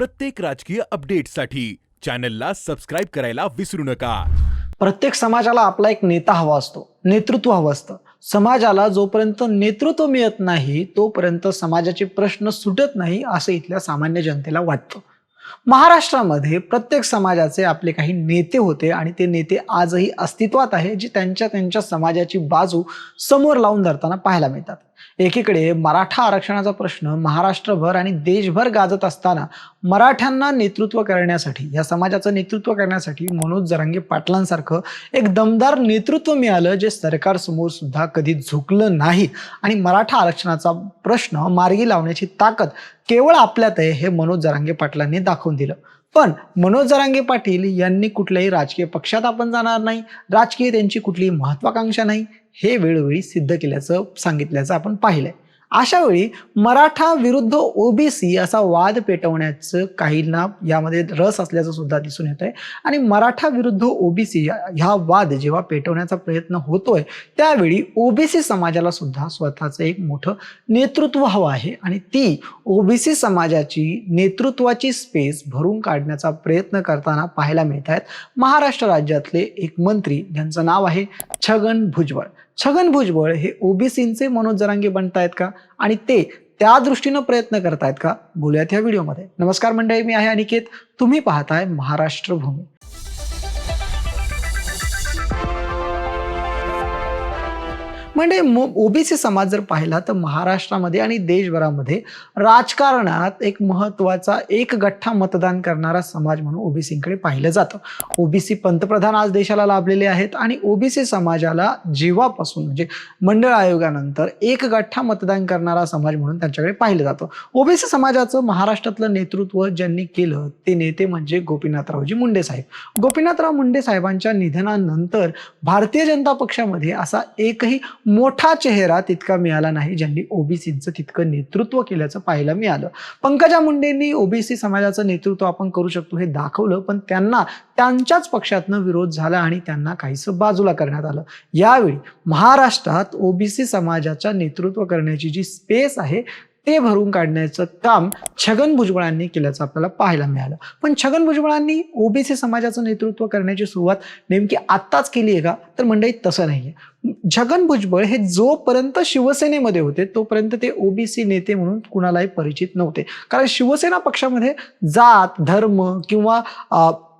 प्रत्येक राजकीय अपडेटसाठी चॅनलला सबस्क्राईब करायला विसरू नका। प्रत्येक समाजाला आपला एक नेता हवा असतो, नेतृत्व हवं असतं। समाजाला जोपर्यंत नेतृत्व मिळत नाही तोपर्यंत समाजाचे प्रश्न सुटत नाही असं इथल्या सामान्य जनतेला वाटतं। महाराष्ट्रामध्ये प्रत्येक समाजाचे आपले काही नेते होते आणि ते नेते आजही अस्तित्वात आहे, जे त्यांच्या समाजाची बाजू समोर लावून धरताना पाहायला मिळतात। एकीकडे मराठा आरक्षणाचा प्रश्न महाराष्ट्रभर आणि देशभर गाजत असताना मराठ्यांना नेतृत्व करण्यासाठी, या समाजाचं नेतृत्व करण्यासाठी मनोज जरांगे पाटलांसारखं एक दमदार नेतृत्व मिळालं, जे सरकारसमोर सुद्धा कधी झुकलं नाही आणि मराठा आरक्षणाचा प्रश्न मार्गी लावण्याची ताकद केवळ आपल्यात आहे हे मनोज जरांगे पाटलांनी दाखवून दिलं। पण मनोज जरांगे पाटील यांनी कुठल्याही राजकीय पक्षात आपण जाणार नाही, राजकीय त्यांची कुठलीही महत्वाकांक्षा नाही, हे वेळोवेळी सिद्ध केल्याचं सांगितल्याचं आपण पाहिलंय। अशा वेळी मराठा विरुद्ध ओबीसी असा वाद पेटवण्याचं काहींना यामध्ये रस असल्याचं सुद्धा दिसून येत आहे आणि मराठा विरुद्ध ओबीसी हा वाद जेव्हा पेटवण्याचा प्रयत्न होतोय त्यावेळी ओबीसी समाजाला सुद्धा स्वतःचं एक मोठं नेतृत्व हवं आहे आणि ती ओबीसी समाजाची नेतृत्वाची स्पेस भरून काढण्याचा प्रयत्न करताना पाहायला मिळत आहेत महाराष्ट्र राज्यातले एक मंत्री, ज्यांचं नाव आहे छगन भुजबळ। छगन भुजबळ हे ओबीसींचे मनोज जरांगे बनतायत का आणि ते त्या दृष्टीनं प्रयत्न करतायत का, बोलूयात या व्हिडिओमध्ये। नमस्कार मंडळी, मी आहे अनिकेत, तुम्ही पाहताय महाराष्ट्र भूमी। म्हणजे ओबीसी समाज जर पाहिला तर महाराष्ट्रामध्ये आणि देशभरामध्ये राजकारणात एक महत्वाचा एक गठ्ठा मतदान करणारा समाज म्हणून ओबीसींकडे पाहिलं जातं। ओबीसी पंतप्रधान आज देशाला लाभलेले आहेत आणि ओबीसी समाजाला जेव्हापासून म्हणजे मंडळ आयोगानंतर एक गठ्ठा मतदान करणारा समाज म्हणून त्यांच्याकडे पाहिलं जातं। ओबीसी समाजाचं महाराष्ट्रातलं नेतृत्व ज्यांनी केलं ते नेते म्हणजे गोपीनाथरावजी मुंडे साहेब। गोपीनाथराव मुंडे साहेबांच्या निधनानंतर भारतीय जनता पक्षामध्ये असा एकही मोठा चेहरा तितका मिळाला नाही ज्यांनी ओबीसीचं तितकं नेतृत्व केल्याचं पाहायला मिळालं। पंकजा मुंडेंनी ओबीसी समाजाचं नेतृत्व आपण करू शकतो हे दाखवलं, पण त्यांना त्यांच्याच पक्षातनं विरोध झाला आणि त्यांना काहीसं बाजूला करण्यात आलं। यावेळी महाराष्ट्रात ओबीसी समाजाच्या नेतृत्व करण्याची जी स्पेस आहे ते भरून काढण्याचं काम छगन भुजबळांनी केल्याचं आपल्याला पाहायला मिळालं। पण छगन भुजबळांनी ओबीसी समाजाचं नेतृत्व करण्याची सुरुवात नेमकी आत्ताच केली आहे का, तर मंडळी तसं नाहीये। छगन भुजबळ हे जोपर्यंत शिवसेनेमध्ये होते तोपर्यंत ते ओबीसी नेते म्हणून कुणालाही परिचित नव्हते, कारण शिवसेना पक्षामध्ये जात, धर्म किंवा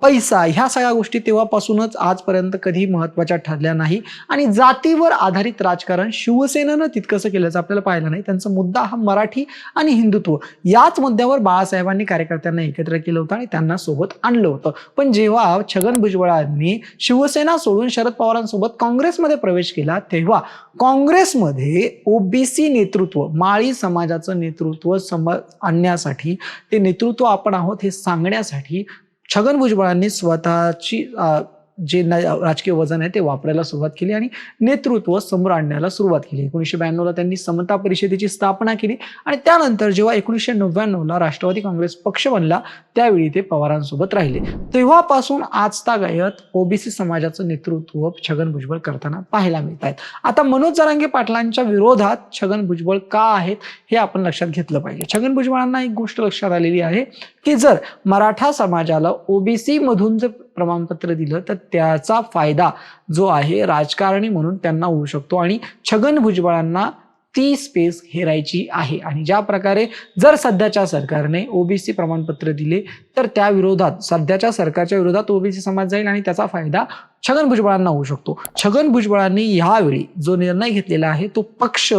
पैसा ह्या सगळ्या गोष्टी तेव्हापासूनच आजपर्यंत कधी महत्वाच्या ठरल्या नाही आणि जातीवर आधारित राजकारण शिवसेनेनं तितकंसं केल्याचं आपल्याला पाहिलं नाही। त्यांचा मुद्दा हा मराठी आणि हिंदुत्व याच मुद्द्यावर बाळासाहेबांनी कार्यकर्त्यांना एकत्र केलं होतं आणि त्यांना सोबत आणलं होतं। पण जेव्हा छगन भुजबळांनी शिवसेना सोडून शरद पवारांसोबत काँग्रेसमध्ये प्रवेश केला तेव्हा काँग्रेसमध्ये ओबीसी नेतृत्व, माळी समाजाचं नेतृत्व आणण्यासाठी, ते नेतृत्व आपण आहोत हे सांगण्यासाठी छगन भुजबळांनी स्वतःची जे राजकीय वजन आहे ते वापरायला सुरुवात केली आणि नेतृत्व समोर आणण्याला सुरुवात केली। 1992ला त्यांनी समता परिषदेची स्थापना केली आणि त्यानंतर जेव्हा 1999ला राष्ट्रवादी काँग्रेस पक्ष बनला त्यावेळी ते पवारांसोबत राहिले। तेव्हापासून आजतागायत ओबीसी समाजाचं नेतृत्व छगन भुजबळ करताना पाहायला मिळत आहेत। आता मनोज जरांगे पाटलांच्या विरोधात छगन भुजबळ का आहेत हे आपण लक्षात घेतलं पाहिजे। छगन भुजबळांना एक गोष्ट लक्षात आलेली आहे की जर मराठा समाजाला ओबीसी मधून जर प्रमाणपत्र दिलं तर त्याचा फायदा जो आहे राजकारणी म्हणून त्यांना होऊ शकतो आणि छगन भुजबळांना ती स्पेस हेरायची आहे। आणि ज्या प्रकारे जर सध्याच्या सरकारने ओबीसी प्रमाणपत्र दिले तर त्या विरोधात, सध्याच्या सरकारच्या विरोधात ओबीसी समाज जाईल आणि त्याचा फायदा छगन भुजबळांना होऊ शकतो। छगन भुजबळांनी यावेळी जो निर्णय घेतलेला आहे तो पक्ष,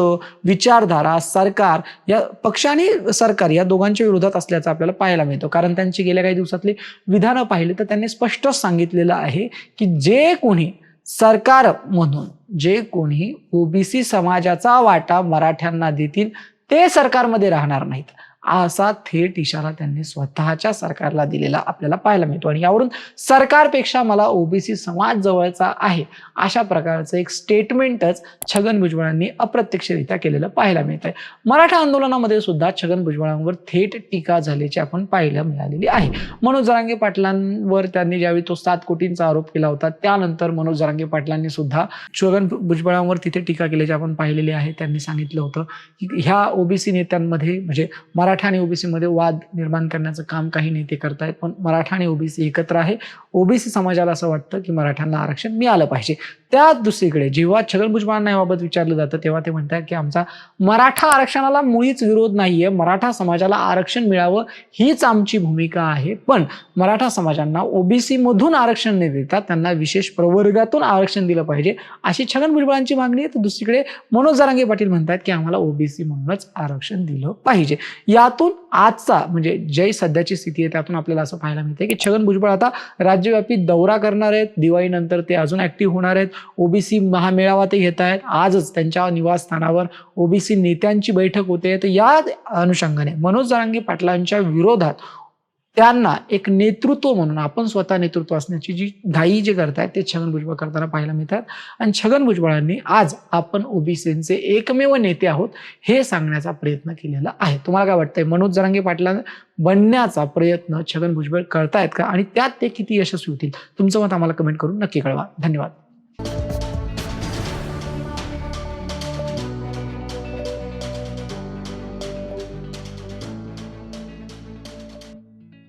विचारधारा, सरकार, या पक्ष आणि सरकार या दोघांच्या विरोधात असल्याचं आपल्याला पाहायला मिळतं। कारण त्यांची गेल्या काही दिवसातली विधानं पाहिली तर त्यांनी स्पष्ट सांगितलेलं आहे की जे कोणी सरकार म्हणून जे कोणी ओबीसी समाजाचा वाटा मराठ्यांना देतील ते सरकारमध्ये राहणार नाहीत, असा थेट इशारा त्यांनी स्वतःच्या सरकारला दिलेला आपल्याला पाहायला मिळतो। आणि यावरून सरकारपेक्षा मला ओबीसी समाज जवळचा आहे अशा प्रकारचं एक स्टेटमेंटच छगन भुजबळांनी अप्रत्यक्षरित्या केलेलं पाहायला मिळत आहे। मराठा आंदोलनामध्ये सुद्धा छगन भुजबळांवर थेट टीका झाल्याची आपण पाहायला मिळालेली आहे। मनोज जरांगे पाटलांवर त्यांनी ज्यावेळी तो 7 कोटींचा आरोप केला होता त्यानंतर मनोज जरांगे पाटलांनी सुद्धा छगन भुजबळांवर तिथे टीका केल्याची आपण पाहिलेली आहे। त्यांनी सांगितलं होतं की ह्या ओबीसी नेत्यांमध्ये म्हणजे मराठा आणि ओबीसी मध्ये वाद निर्माण करण्याचं काम काही नेते करतायत, पण मराठा आणि ओबीसी एकत्र आहे. ओबीसी समाजाला असं वाटतं की मराठ्यांना आरक्षण मिळालं पाहिजे. त्या दुसरीकडे जेव्हा छगन भुजबळांना याबाबत विचारलं जातं तेव्हा ते म्हणतात की आमचा मराठा आरक्षणाला मुळीच विरोध नाहीये, मराठा समाजाला आरक्षण मिळावं हीच आमची भूमिका आहे, पण मराठा समाजांना ओबीसी मधून आरक्षण न देता त्यांना विशेष प्रवर्गातून आरक्षण दिलं पाहिजे अशी छगन भुजबळांची मागणी आहे. तर दुसरीकडे मनोज जरांगे पाटील म्हणतात की आम्हाला ओबीसी म्हणूनच आरक्षण दिलं पाहिजे. यातून आजचा म्हणजे जे सध्याची स्थिती आहे त्यातून आपल्याला असं पाहायला मिळते की छगन भुजबळ आता राज्यव्यापी दौरा करणार आहेत. दिवाळीनंतर ते अजून ऍक्टिव्ह होणार आहेत. ओबीसी महामेळावा ते घेत आहेत. आजच त्यांच्या निवासस्थानावर ओबीसी नेत्यांची बैठक होते. तर या अनुषंगाने मनोज जरांगे पाटलांच्या विरोधात त्यांना एक नेतृत्व म्हणून आपण स्वतः नेतृत्व असण्याची जी घाई जे करतायत ते छगन भुजबळ करताना पाहायला मिळतात. आणि छगन भुजबळांनी आज आपण ओबीसीचे एकमेव नेते आहोत हे सांगण्याचा प्रयत्न केलेला आहे. तुम्हाला काय वाटतंय, मनोज जरांगे पाटला बनण्याचा प्रयत्न छगन भुजबळ करतायत का आणि त्यात ते किती यशस्वी होतील? तुमचं मत आम्हाला कमेंट करून नक्की कळवा. धन्यवाद.